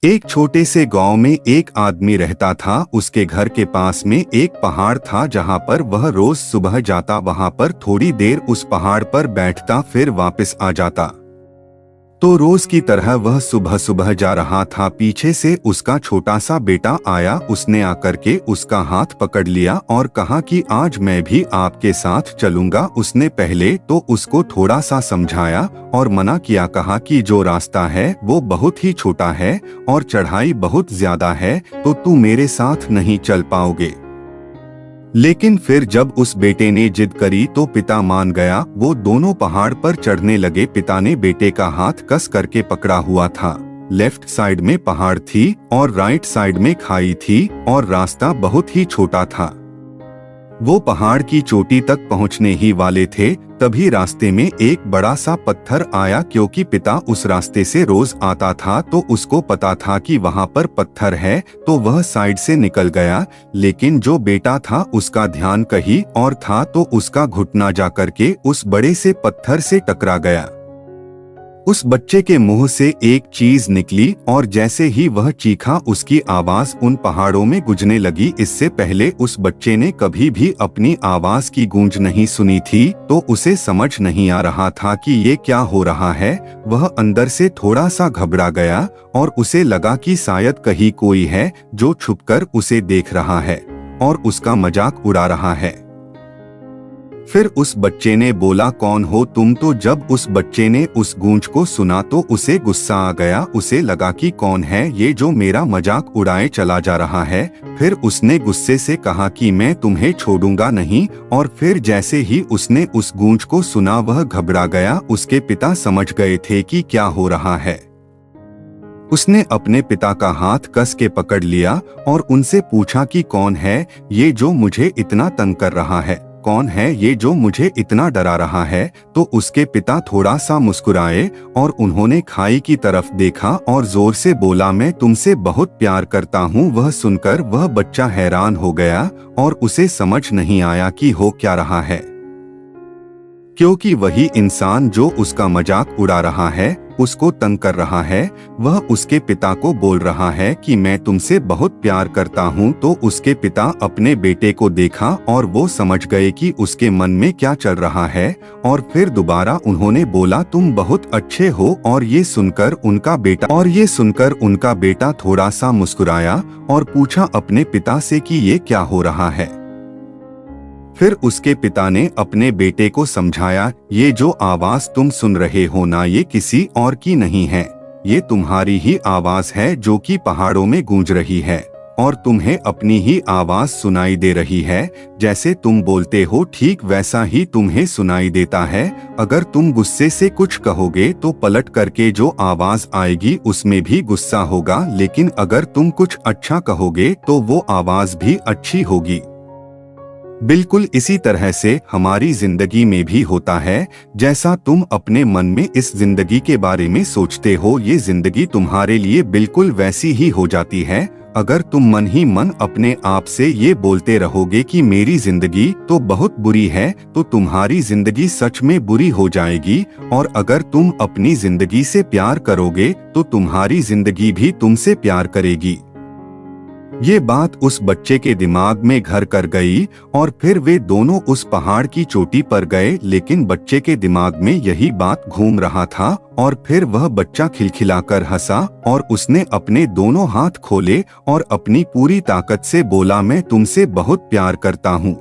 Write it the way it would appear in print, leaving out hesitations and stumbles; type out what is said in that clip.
एक छोटे से गांव में एक आदमी रहता था। उसके घर के पास में एक पहाड़ था जहां पर वह रोज सुबह जाता, वहां पर थोड़ी देर उस पहाड़ पर बैठता, फिर वापस आ जाता। तो रोज की तरह वह सुबह सुबह जा रहा था। पीछे से उसका छोटा सा बेटा आया। उसने आकर के उसका हाथ पकड़ लिया और कहा कि आज मैं भी आपके साथ चलूंगा। उसने पहले तो उसको थोड़ा सा समझाया और मना किया, कहा कि जो रास्ता है वो बहुत ही छोटा है और चढ़ाई बहुत ज्यादा है, तो तू मेरे साथ नहीं चल पाओगे। लेकिन फिर जब उस बेटे ने जिद करी तो पिता मान गया। वो दोनों पहाड़ पर चढ़ने लगे। पिता ने बेटे का हाथ कस करके पकड़ा हुआ था। लेफ्ट साइड में पहाड़ थी और राइट साइड में खाई थी और रास्ता बहुत ही छोटा था। वो पहाड़ की चोटी तक पहुंचने ही वाले थे, तभी रास्ते में एक बड़ा सा पत्थर आया। क्योंकि पिता उस रास्ते से रोज आता था तो उसको पता था कि वहां पर पत्थर है, तो वह साइड से निकल गया। लेकिन जो बेटा था उसका ध्यान कहीं और था, तो उसका घुटना जाकर के उस बड़े से पत्थर से टकरा गया। उस बच्चे के मुंह से एक चीज निकली और जैसे ही वह चीखा उसकी आवाज उन पहाड़ों में गूंजने लगी। इससे पहले उस बच्चे ने कभी भी अपनी आवाज की गूंज नहीं सुनी थी, तो उसे समझ नहीं आ रहा था कि ये क्या हो रहा है। वह अंदर से थोड़ा सा घबरा गया और उसे लगा कि शायद कहीं कोई है जो छुपकर उसे देख रहा है और उसका मजाक उड़ा रहा है। फिर उस बच्चे ने बोला, कौन हो तुम? तो जब उस बच्चे ने उस गूंज को सुना तो उसे गुस्सा आ गया। उसे लगा कि कौन है ये जो मेरा मजाक उड़ाए चला जा रहा है। फिर उसने गुस्से से कहा कि मैं तुम्हें छोड़ूंगा नहीं। और फिर जैसे ही उसने उस गूंज को सुना वह घबरा गया। उसके पिता समझ गए थे कि क्या हो रहा है। उसने अपने पिता का हाथ कस के पकड़ लिया और उनसे पूछा कि कौन है ये जो मुझे इतना तंग कर रहा है? कौन है ये जो मुझे इतना डरा रहा है? तो उसके पिता थोड़ा सा मुस्कुराए और उन्होंने खाई की तरफ देखा और जोर से बोला, मैं तुमसे बहुत प्यार करता हूँ। वह सुनकर वह बच्चा हैरान हो गया और उसे समझ नहीं आया कि हो क्या रहा है, क्योंकि वही इंसान जो उसका मजाक उड़ा रहा है, उसको तंग कर रहा है, वह उसके पिता को बोल रहा है कि मैं तुमसे बहुत प्यार करता हूँ। तो उसके पिता अपने बेटे को देखा और वो समझ गए कि उसके मन में क्या चल रहा है। और फिर दोबारा उन्होंने बोला, तुम बहुत अच्छे हो। और ये सुनकर उनका बेटा थोड़ा सा मुस्कुराया और पूछा अपने पिता से कि ये क्या हो रहा है। फिर उसके पिता ने अपने बेटे को समझाया, ये जो आवाज तुम सुन रहे हो ना, ये किसी और की नहीं है, ये तुम्हारी ही आवाज है जो कि पहाड़ों में गूंज रही है और तुम्हें अपनी ही आवाज सुनाई दे रही है। जैसे तुम बोलते हो ठीक वैसा ही तुम्हें सुनाई देता है। अगर तुम गुस्से से कुछ कहोगे तो पलट करके जो आवाज आएगी उसमें भी गुस्सा होगा, लेकिन अगर तुम कुछ अच्छा कहोगे तो वो आवाज भी अच्छी होगी। बिल्कुल इसी तरह से हमारी जिंदगी में भी होता है। जैसा तुम अपने मन में इस जिंदगी के बारे में सोचते हो, ये जिंदगी तुम्हारे लिए बिल्कुल वैसी ही हो जाती है। अगर तुम मन ही मन अपने आप से ये बोलते रहोगे कि मेरी जिंदगी तो बहुत बुरी है, तो तुम्हारी जिंदगी सच में बुरी हो जाएगी। और अगर तुम अपनी जिंदगी से प्यार करोगे तो तुम्हारी जिंदगी भी तुमसे प्यार करेगी। ये बात उस बच्चे के दिमाग में घर कर गई और फिर वे दोनों उस पहाड़ की चोटी पर गए। लेकिन बच्चे के दिमाग में यही बात घूम रहा था और फिर वह बच्चा खिलखिलाकर हंसा और उसने अपने दोनों हाथ खोले और अपनी पूरी ताकत से बोला, मैं तुमसे बहुत प्यार करता हूँ।